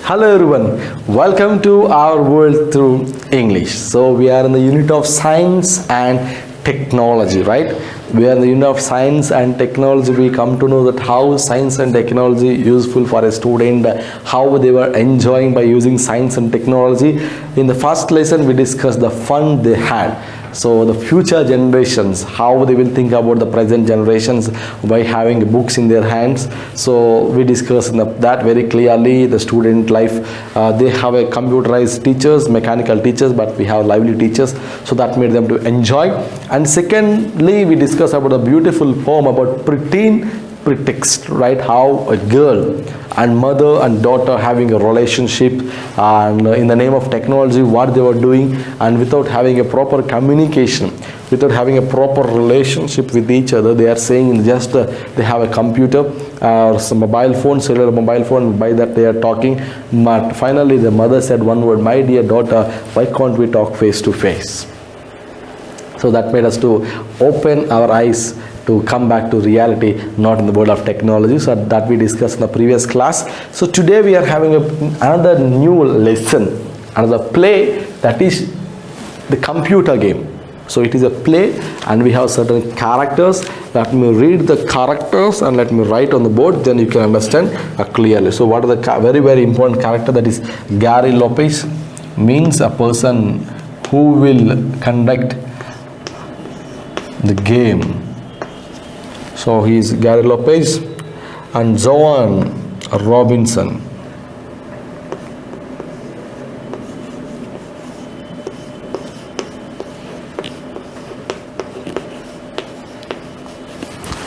Hello everyone, welcome to our world through English. So we are in the unit of science and technology, right? We are in the unit of science and technology. We come to know that how science and technology useful for a student, how they were enjoying by using science and technology. In the first lesson we discussed the fun they had. So the future generations, how they will think about the present generations by having books in their hands. So we discussed that very clearly. The student life, they have a computerized teachers, mechanical teachers, but we have lively teachers. So that made them to enjoy. And secondly, we discussed about a beautiful poem about preteen pretext, right? How a girl and mother and daughter having a relationship, and in the name of technology what they were doing, and without having a proper communication, without having a proper relationship with each other, they are saying just they have a computer or some mobile phone, cellular mobile phone, by that they are talking. But finally the mother said one word, my dear daughter, why can't we talk face to face? So that made us to open our eyes to come back to reality, not in the world of technology. So that we discussed in the previous class. So today we are having another new lesson, another play, that is the computer game. So it is a play and we have certain characters. Let me read the characters and let me write on the board, then you can understand clearly. So what are the very important character? That is Gary Lopez, means a person who will conduct the game. So he is Gary Lopez. And Joan Robinson,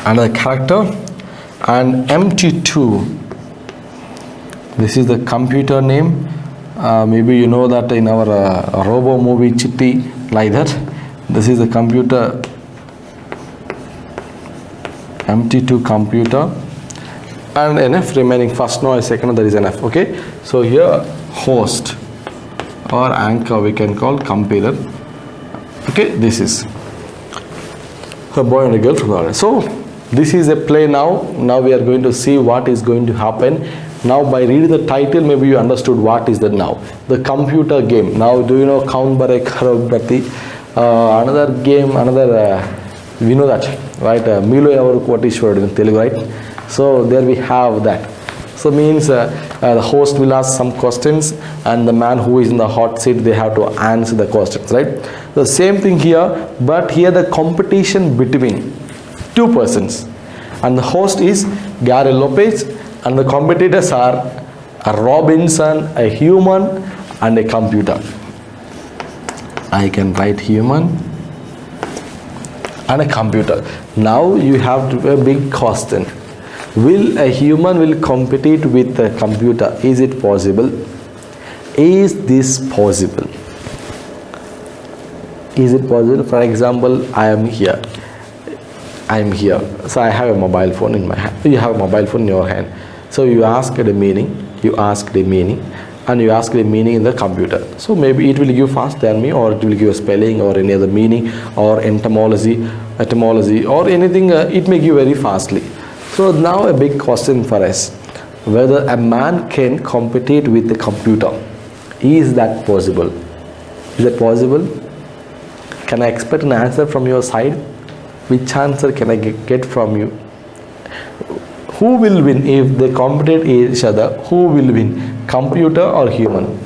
another character. And MT2, this is the computer name. Maybe you know that in our robo movie Chitti, like that. This is the computer, MT2 computer. And NF remaining, first noise, second there is NF. Okay, so here host or anchor we can call computer. Okay, this is a boy and a girl from the audience. So this is a play now. Now we are going to see what is going to happen. Now by reading the title, maybe you understood what is that now. The computer game. Now do you know Count Bare Karabati? Another game, we know that, right? Milo Yavaru Kotishwarudu in Telugu, right? So there we have that. So means the host will ask some questions and the man who is in the hot seat, they have to answer the questions, right? The same thing here, but here the competition between two persons. And the host is Gary Lopez and the competitors are a Robinson, a human and a computer. I can write human and a computer. Now you have to a big question. Will a human will compete with a computer? Is it possible? Is this possible? Is it possible? For example, I am here. So I have a mobile phone in my hand. You have a mobile phone in your hand. So you ask the meaning, and you ask the meaning in the computer. So maybe it will give fast than me, or it will give a spelling or any other meaning or etymology or anything. It may give very fastly. So now a big question for us, whether a man can compete with the computer. Is that possible? Is that possible? Can I expect an answer from your side? Which answer can I get from you? Who will win if they compete each other? Who will win? Computer or human?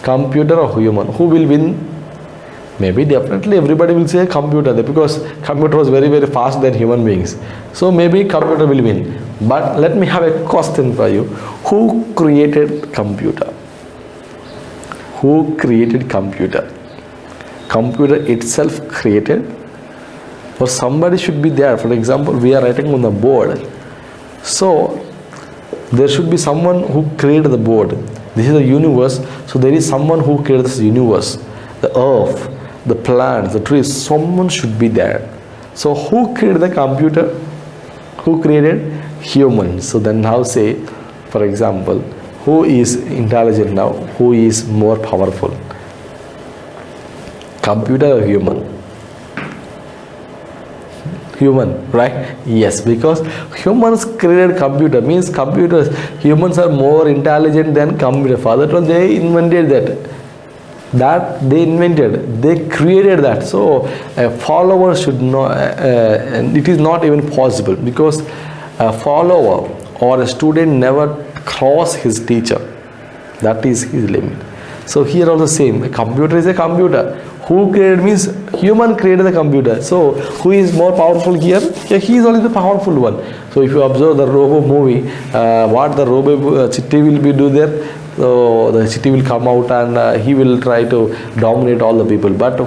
Computer or human? Who will win? Maybe definitely everybody will say computer, because computer was very fast than human beings. So maybe computer will win. But let me have a question for you. Who created computer? Who created computer? Computer itself created? Or somebody should be there. For example, we are writing on the board. So there should be someone who created the board. This is the universe. So there is someone who created this universe, the earth, the plants, the trees. Someone should be there. So who created the computer? Who created? Humans. So then now say, for example, who is intelligent now? Who is more powerful? Computer or human? Human, right? Yes, because humans created computer, means computers, humans are more intelligent than computer. For that one, they invented that they invented, they created that. So a follower should not, and it is not even possible, because a follower or a student never cross his teacher. That is his limit. So here also same, a computer is a computer. Who created means human created the computer. So who is more powerful here? Yeah, he is only the powerful one. So if you observe the Robo movie, what the Robo Chitti will be do there? So the Chitti will come out and he will try to dominate all the people. But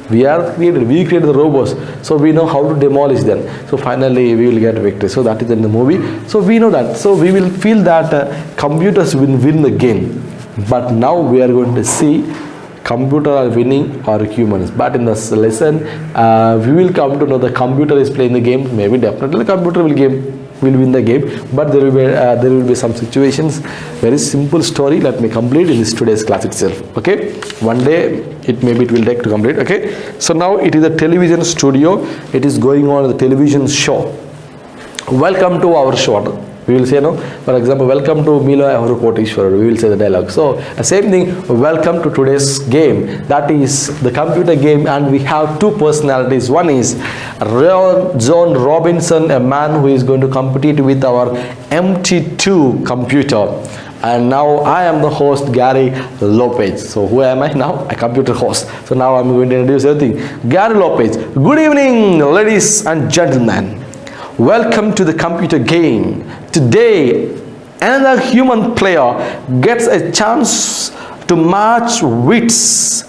we created the robots, so we know how to demolish them. So finally we will get victory. So that is in the movie. So we know that. So we will feel that computers will win the game. But now we are going to see computer are winning or humans. But in this lesson, we will come to know the computer is playing the game. Maybe definitely the computer will win the game. But there will be some situations. Very simple story. Let me complete in this today's class itself. Okay. One day it will take to complete. Okay. So now it is a television studio. It is going on the television show. Welcome to our show. We will say, no, for example, welcome to Milo Ahuru Koteshwarar. We will say the dialogue. So same thing, welcome to today's game. That is the computer game, and we have two personalities. One is John Robinson, a man who is going to compete with our MT2 computer. And now I am the host, Gary Lopez. So who am I now? A computer host. So now I'm going to introduce everything. Gary Lopez. Good evening, ladies and gentlemen. Welcome to the computer game. Today, another human player gets a chance to match wits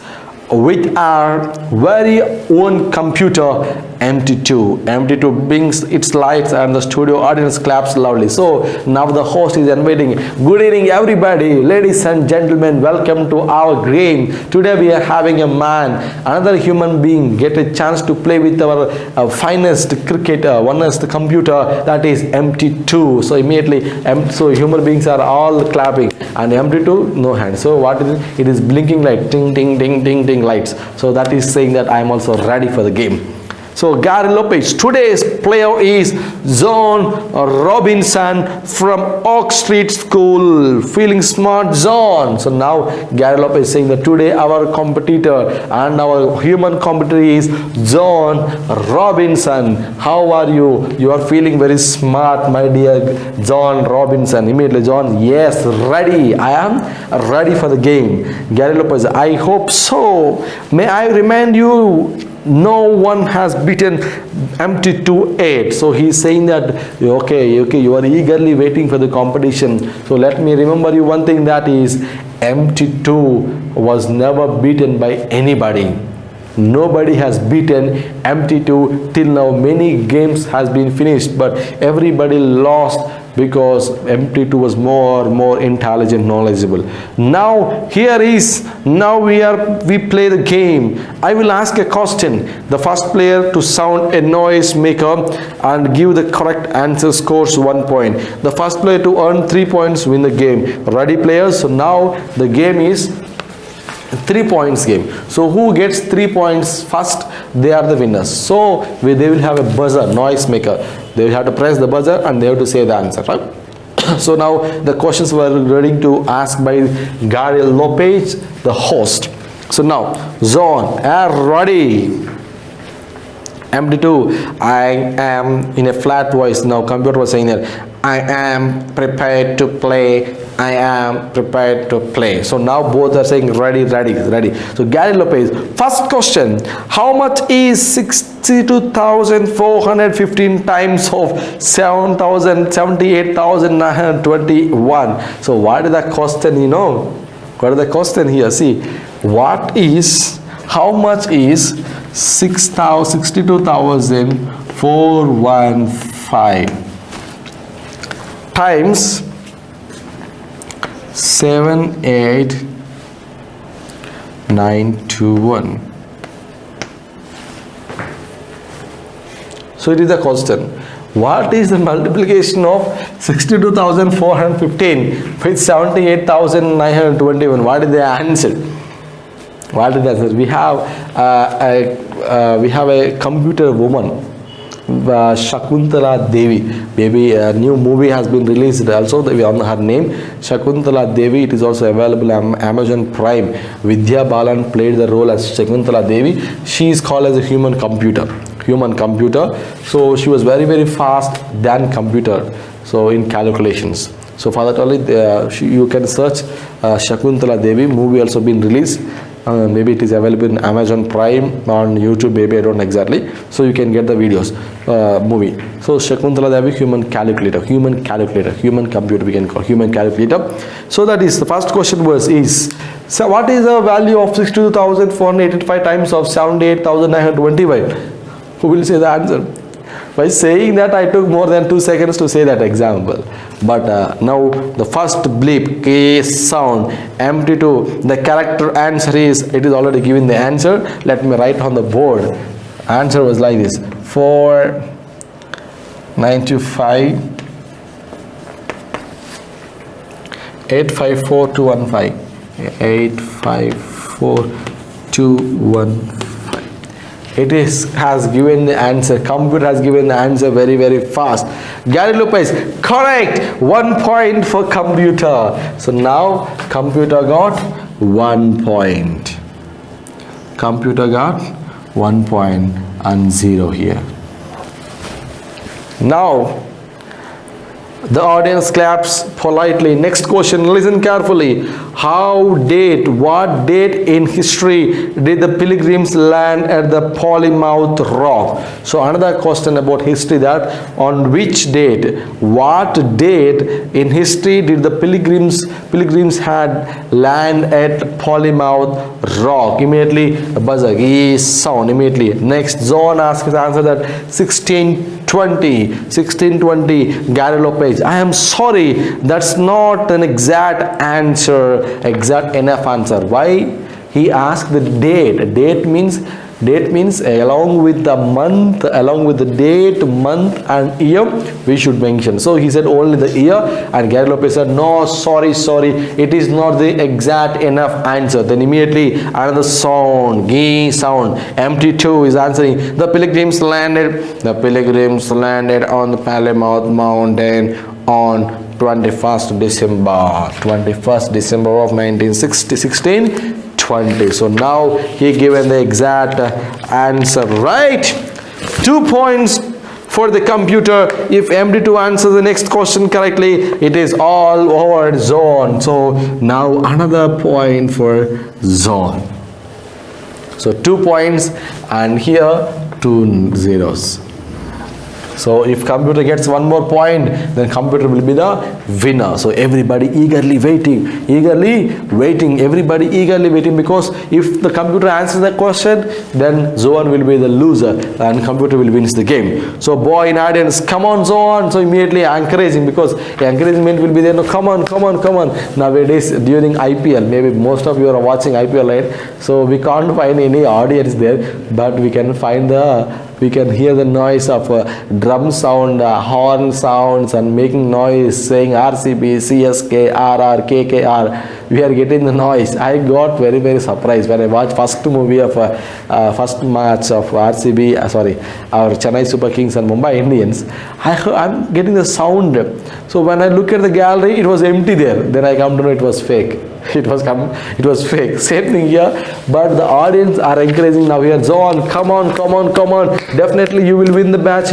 with our very own computer MT2. MT2 brings its lights and the studio audience claps loudly. So now the host is inviting, good evening everybody, ladies and gentlemen, welcome to our game. Today we are having a man, another human being, get a chance to play with our finest cricketer, onest computer, that is MT2. So immediately, so human beings are all clapping, and MT2 no hand. So what is it? It is blinking light, ting ting ting ting ting lights. So that is saying that I am also ready for the game. So Gary Lopez, today's player is John Robinson from Oak Street School. Feeling smart, John. So now Gary Lopez is saying that today our competitor and our human competitor is John Robinson. How are you? You are feeling very smart, my dear John Robinson. Immediately John, yes, ready. I am ready for the game. Gary Lopez, I hope so. May I remind you, no one has beaten MT2 8. So he is saying that okay, you are eagerly waiting for the competition. So let me remember you one thing, that is MT2 was never beaten by anybody. Nobody has beaten MT2 till now. Many games has been finished, but everybody lost because MT2 was more intelligent, knowledgeable. Now we play the game. I will ask a question. The first player to sound a noise maker and give the correct answer scores 1 point. The first player to earn 3 points win the game. Ready, players? So now the game is 3 points game. So who gets 3 points first, they are the winners. So they will have a buzzer, noise maker. They will have to press the buzzer and they have to say the answer, right? So now the questions were ready to ask by Gary Lopez, the host. So now John, are ready? MT2, I am, in a flat voice. Now computer was saying that I am prepared to play. I am prepared to play. So now both are saying ready. So Gary Lopez, first question, how much is 62,415 times of 78,921? So what is the question, you know? What is the question here? See, how much is 62,415 times 78,921? So it is a question. What is the multiplication of 62,415 with 78,921? What is the answer? What is the answer? We have a computer woman. Shakuntala Devi. Maybe a new movie has been released also on her name, Shakuntala Devi. It is also available on Amazon Prime. Vidya Balan played the role as Shakuntala Devi. She is called as a human computer. So she was very, very fast than computer. So in calculations. So for that only you can search Shakuntala Devi. Movie also been released. Maybe it is available in Amazon Prime, on YouTube, maybe I don't know exactly. So you can get the videos, movie. So Shakuntala Devi, human calculator, human computer we can call, human calculator. So that is the first question is, so what is the value of 62,485 times of 78,925? Who will say the answer? By saying that, I took more than 2 seconds to say that example. But now the first bleep, K sound, MT2, the character answer is, it is already given the answer. Let me write on the board. Answer was like this: 495 854 215 854 215. It has given the answer. Computer has given the answer very, very fast. Gary Lopez, correct. 1 point for computer. So now computer got 1 point. Computer got 1 point and 0 here. Now the audience claps politely. Next question, listen carefully. What date in history did the pilgrims land at the Plymouth Rock? So another question about history, that on which date, what date in history did the pilgrims had land at Plymouth Rock? Immediately buzzer is sound immediately. Next zone asks answer that 1620. Gary Lopez, I am sorry, that's not an exact answer, exact enough answer. Why? He asked the date. Date means along with the month, along with the date, month and year we should mention. So he said only the year, and Gary Lopez said no, sorry, it is not the exact enough answer. Then immediately another sound, G sound, MT2 is answering. The pilgrims landed on the Plymouth Mountain on 21st December of 1620. So now he given the exact answer, right? 2 points for the computer. If MD2 answers the next question correctly, it is all over zone. So now another point for zone. So 2 points and here 2 zeros. So if computer gets 1 more point, then computer will be the winner. So everybody eagerly waiting, because if the computer answers the question, then Zohan will be the loser and computer will win the game. So boy in audience, come on Zohan. So immediately encouraging, because encouragement will be there. No, come on. Nowadays during IPL, maybe most of you are watching IPL, right? So we can't find any audience there, but we can hear the noise of drum sound, horn sounds, and making noise, saying RCB, CSK, RR, KKR. We are getting the noise. I got very, very surprised when I watched first match of RCB, our Chennai Super Kings and Mumbai Indians. I'm getting the sound. So when I look at the gallery, it was empty there. Then I come to know it was fake. It was fake. Same thing here, but the audience are encouraging now here. Zohan, come on. Definitely you will win the match.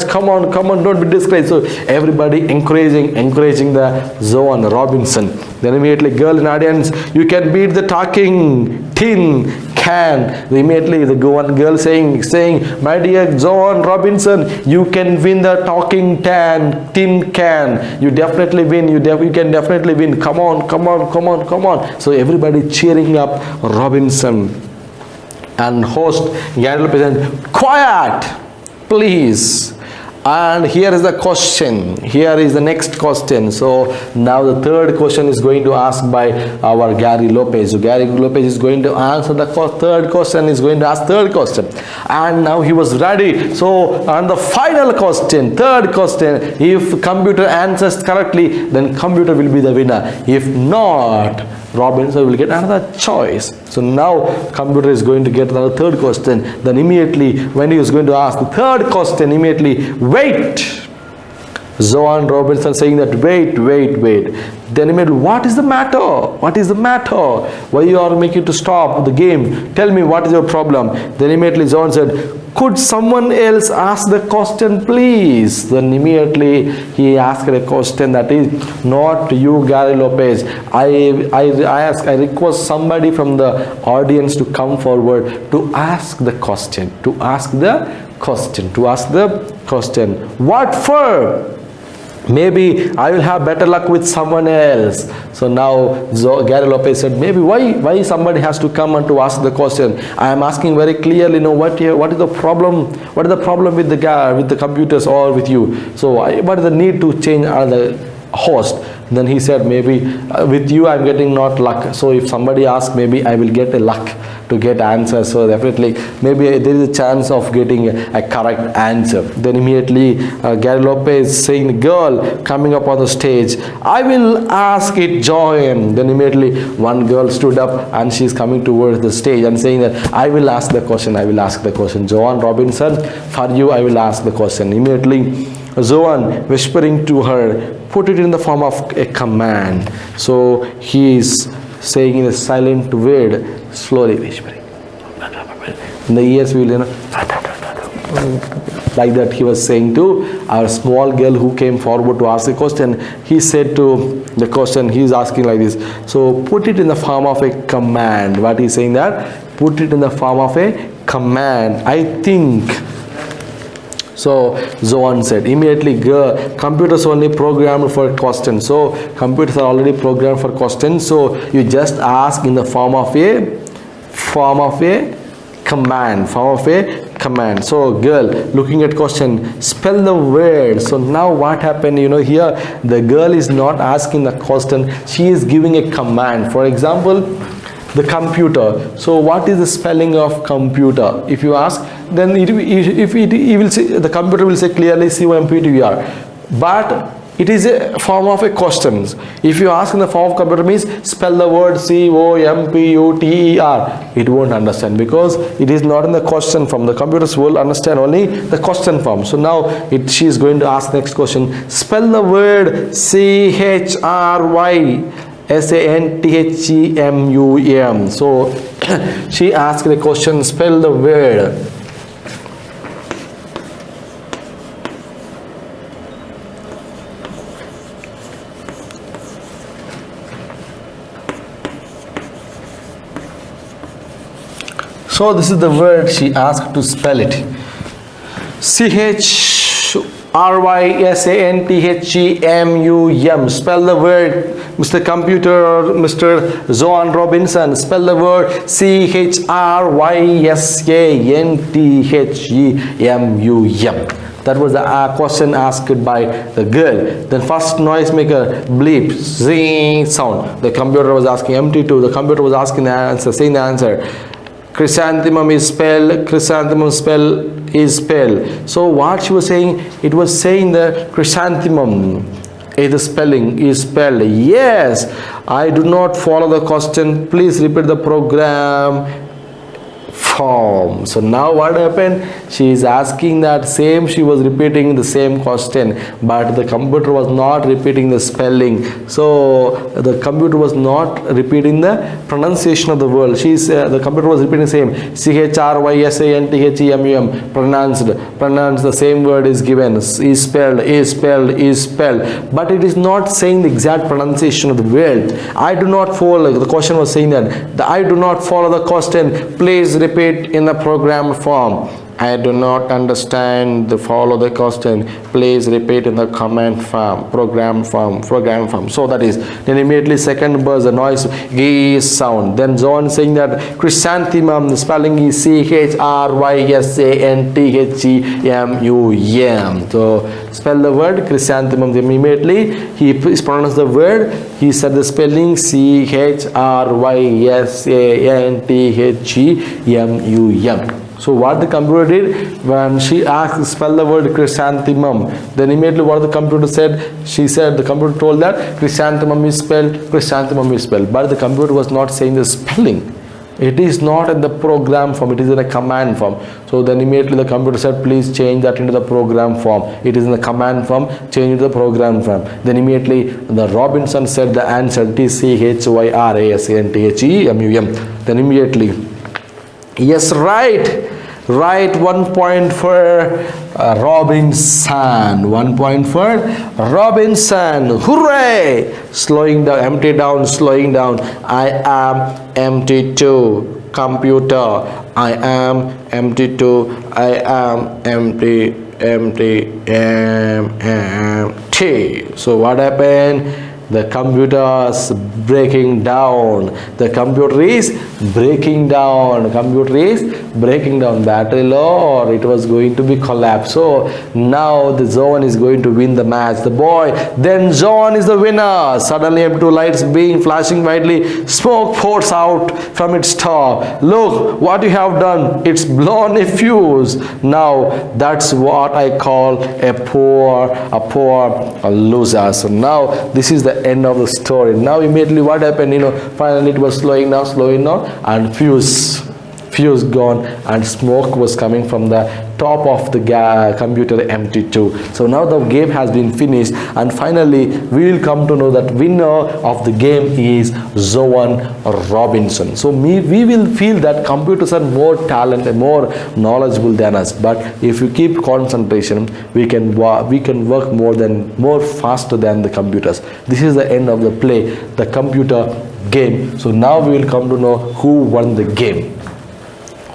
Come on, don't be disgraced. So everybody encouraging the Zohan Robinson. Then immediately girl in audience, you can beat the talking tin can. Immediately the girl saying, my dear Zohan Robinson, you can win the talking tin can. You definitely win. You can definitely win. Come on. So everybody cheering up Robinson. And host Gary Lopez, quiet, please. And here is the question. Here is the next question. So now the third question is going to ask by our Gary Lopez. So Gary Lopez is going to answer the third question. And now he was ready. So on the final question, third question, if computer answers correctly, then computer will be the winner. If not, Robinson will get another choice. So now computer is going to get the third question. Then immediately when he is going to ask the third question, immediately, wait. Joanne Robinson saying that wait. Then immediately, what is the matter? What is the matter? Why you are making to stop the game? Tell me what is your problem? Then immediately Joanne said, could someone else ask the question please? Then immediately he asked a question that is not you, Gary Lopez. I request somebody from the audience to come forward to ask the question. What for? Maybe I will have better luck with someone else. So now Gary Lopez said, maybe why somebody has to come and to ask the question? I am asking very clearly, what is the problem? What is the problem with the computers or with you? So what is the need to change the host? Then he said, maybe with you I'm getting not luck. So if somebody asks, maybe I will get a luck to get answers. So definitely maybe there is a chance of getting a correct answer. Then immediately Gary Lopez saying, girl coming up on the stage, I will ask it, Joanne. Then immediately one girl stood up and she's coming towards the stage and saying that I will ask the question. Joanne Robinson, for you I will ask the question. Immediately Joanne whispering to her, put it in the form of a command. So he is saying in a silent word, slowly whispering. In the ears we will, like that he was saying to our small girl who came forward to ask the question. He said to the question, he is asking like this. So put it in the form of a command. What he is saying that? Put it in the form of a command. I think. So Joanne said, immediately, computers only programmed for questions. So computers are already programmed for questions. So you just ask in the form of a command. So girl looking at question, spell the word. So now what happened, here the girl is not asking the question, she is giving a command. For example, the computer. So what is the spelling of computer? If you ask, then he will say, the computer will say clearly COMPUTER. But it is a form of a question. If you ask in the form of computer means spell the word COMPUTER, it won't understand because it is not in the question form. The computers will understand only the question form. So now she is going to ask next question. Spell the word CHRYSANTHEMUM. So she asked the question, spell the word. So this is the word she asked to spell it. CHRYSANTHEMUM. Spell the word, Mr. Computer or Mr. Joanne Robinson. Spell the word CHRYSANTHEMUM. That was the question asked by the girl. Then first noisemaker, bleep, zing sound. The computer was asking MT2. The computer was asking the answer, saying the answer. Chrysanthemum is spelled, chrysanthemum is spelled. So what she was saying, it was saying the chrysanthemum is the spelling is spelled. Yes, I do not follow the question. Please repeat the program form. So now what happened? She is asking that same, she was repeating the same question, but the computer was not repeating the spelling. So the computer was not repeating the pronunciation of the word. The computer was repeating the same CHRYSANTHEMUM, pronounced the same word is given, is spelled, but it is not saying the exact pronunciation of the word. I do not follow, the question was saying that I do not follow the question, please repeat in the program form. I do not understand the follow the question, please repeat in the command form, program form. So that is, then immediately second burst, the noise is sound. Then John saying that chrysanthemum, the spelling is CHRYSANTHEMUM. So spell the word chrysanthemum. Then immediately he pronounced the word, he said the spelling CHRYSANTHEMUM. So what the computer did, when she asked spell the word chrysanthemum, then immediately what the computer said, she said, the computer told that chrysanthemum is spelled, chrysanthemum is spelled, but the computer was not saying the spelling. It is not in the program form, it is in a command form. So then immediately the computer said, please change that into the program form. It is in the command form, change it to the program form. Then immediately the Robinson said the answer, Chyrasanthem. Then immediately, yes, right. Right, 1 point for Robinson. 1 point for Robinson. Hooray! Slowing down, empty down, slowing down. I am empty too. Computer. I am empty too. I am empty, empty, empty. So what happened? The computer is breaking down. The computer is breaking down. Computer is breaking down. Battery low, or it was going to be collapsed. So now the Zone is going to win the match. The boy, then Zone is the winner. Suddenly M2 lights being flashing brightly. Smoke pours out from its top. Look what you have done. It's blown a fuse. Now that's what I call a poor loser. So now this is the end of the story. Now immediately what happened, finally it was slowing down, and fuse gone, and smoke was coming from the top of the computer MT2. So now the game has been finished, and finally we will come to know that winner of the game is Zoan Robinson. So we will feel that computers are more talented, more knowledgeable than us, but if you keep concentration, we can work more faster than the computers. This is the end of the play, the computer game. So now we will come to know who won the game.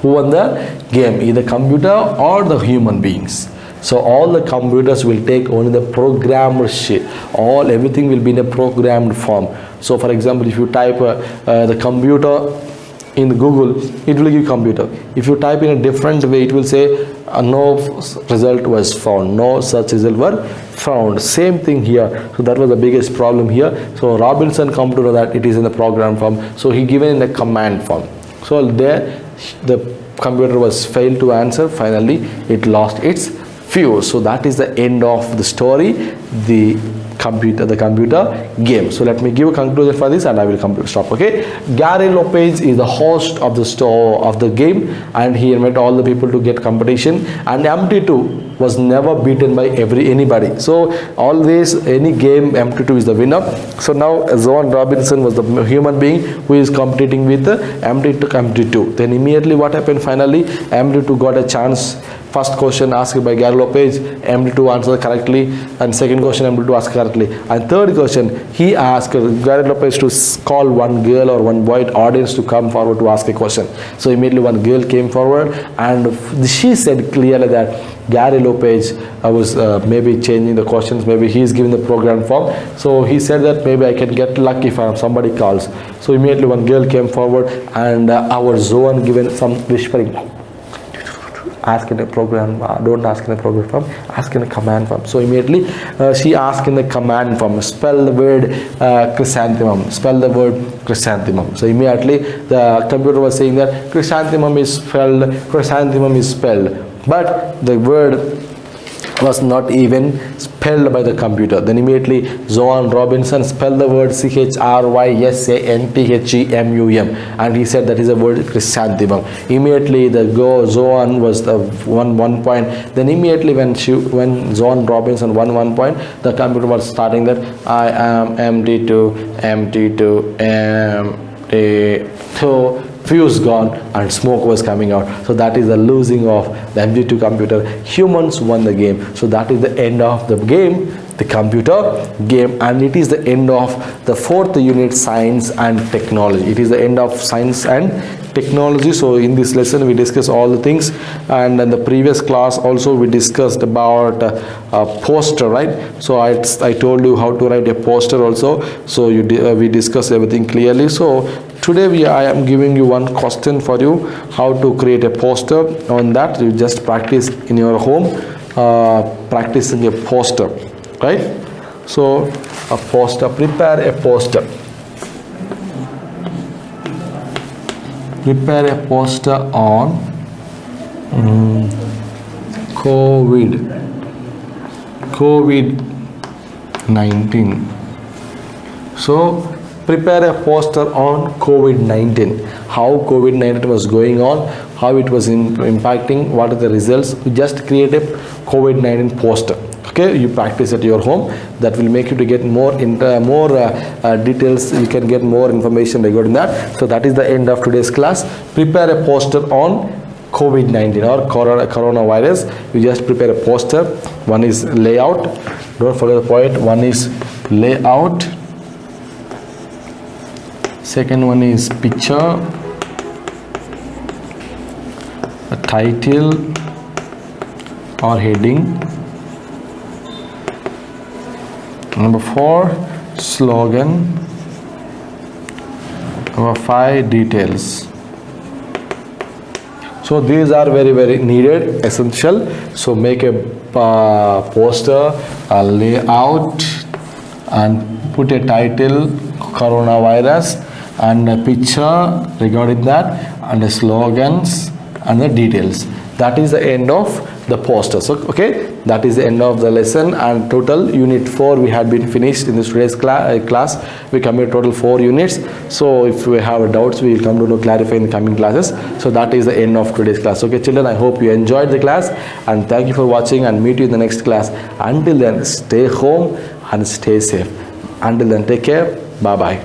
Who won the game, either computer or the human beings. So all the computers will take only the programmer shit. Everything will be in a programmed form. So for example, if you type the computer in Google, it will give computer. If you type in a different way, it will say no result was found, no such result were found. Same thing here. So that was the biggest problem here. So Robinson come to know that it is in the program form, so he given in the command form. So there the computer was failed to answer. Finally it lost its fuse. So that is the end of the story, the computer game. So let me give a conclusion for this, and I will stop. Okay, Gary Lopez is the host of the game, and he invited all the people to get competition, and MT2 was never beaten by anybody. So always any game MT2 is the winner. So now Zoan Robinson was the human being who is competing with the MT2. Then immediately what happened, finally MT2 got a chance. First question asked by Gary Lopez, MT2 answered correctly, and second question MT2 asked correctly, and third question he asked Gary Lopez to call one girl or one boy audience to come forward to ask a question. So immediately one girl came forward, and she said clearly that Gary Lopez was maybe changing the questions, maybe he is giving the program form. So he said that maybe I can get lucky if somebody calls. So immediately one girl came forward, and our Zoan given some whispering. Ask in a program, don't ask in a program form, ask in a command form. So immediately she asked in the command form, spell the word chrysanthemum, spell the word chrysanthemum. So immediately the computer was saying that chrysanthemum is spelled, but the word was not even spelled by the computer. Then immediately Zoan Robinson spelled the word CHRYSANTHEMUM, and he said that is a word chrysanthemum. Immediately the Zoan was the 1 point. Then immediately when Zoan Robinson won 1 point, the computer was starting that I am MT2. Fuse gone, and smoke was coming out. So that is the losing of the MT2 computer. Humans won the game. So that is the end of the game, the computer game, and it is the end of the 4th unit, science and technology. It is the end of science and technology. So in this lesson we discuss all the things, and in the previous class also we discussed about a poster, right? So I told you how to write a poster also. So we discussed everything clearly. So today I am giving you one question for you, how to create a poster. On that you just practice in your home, practicing a poster, right? So a poster, prepare a poster. Prepare a poster on COVID-19. So prepare a poster on COVID-19, how COVID-19 was going on, how it was impacting, what are the results. You just create a COVID-19 poster. Okay, you practice at your home. That will make you to get more details. You can get more information regarding that. So that is the end of today's class. Prepare a poster on COVID-19 or coronavirus. You just prepare a poster. One is layout. Don't forget the point. One is layout. Second one is picture. A title or heading. Number 4, slogan. Number 5, details. So these are very needed, essential. So make a poster, a layout, and put a title, coronavirus, and a picture regarding that, and the slogans and the details. That is the end of the poster. So okay, that is the end of the lesson, and total unit 4 we had been finished in this today's class. We completed total 4 units. So if we have doubts, we will come to know clarify in the coming classes. So that is the end of today's class. Okay children, I hope you enjoyed the class, and thank you for watching, and meet you in the next class. Until then, stay home and stay safe. Until then, take care. Bye bye.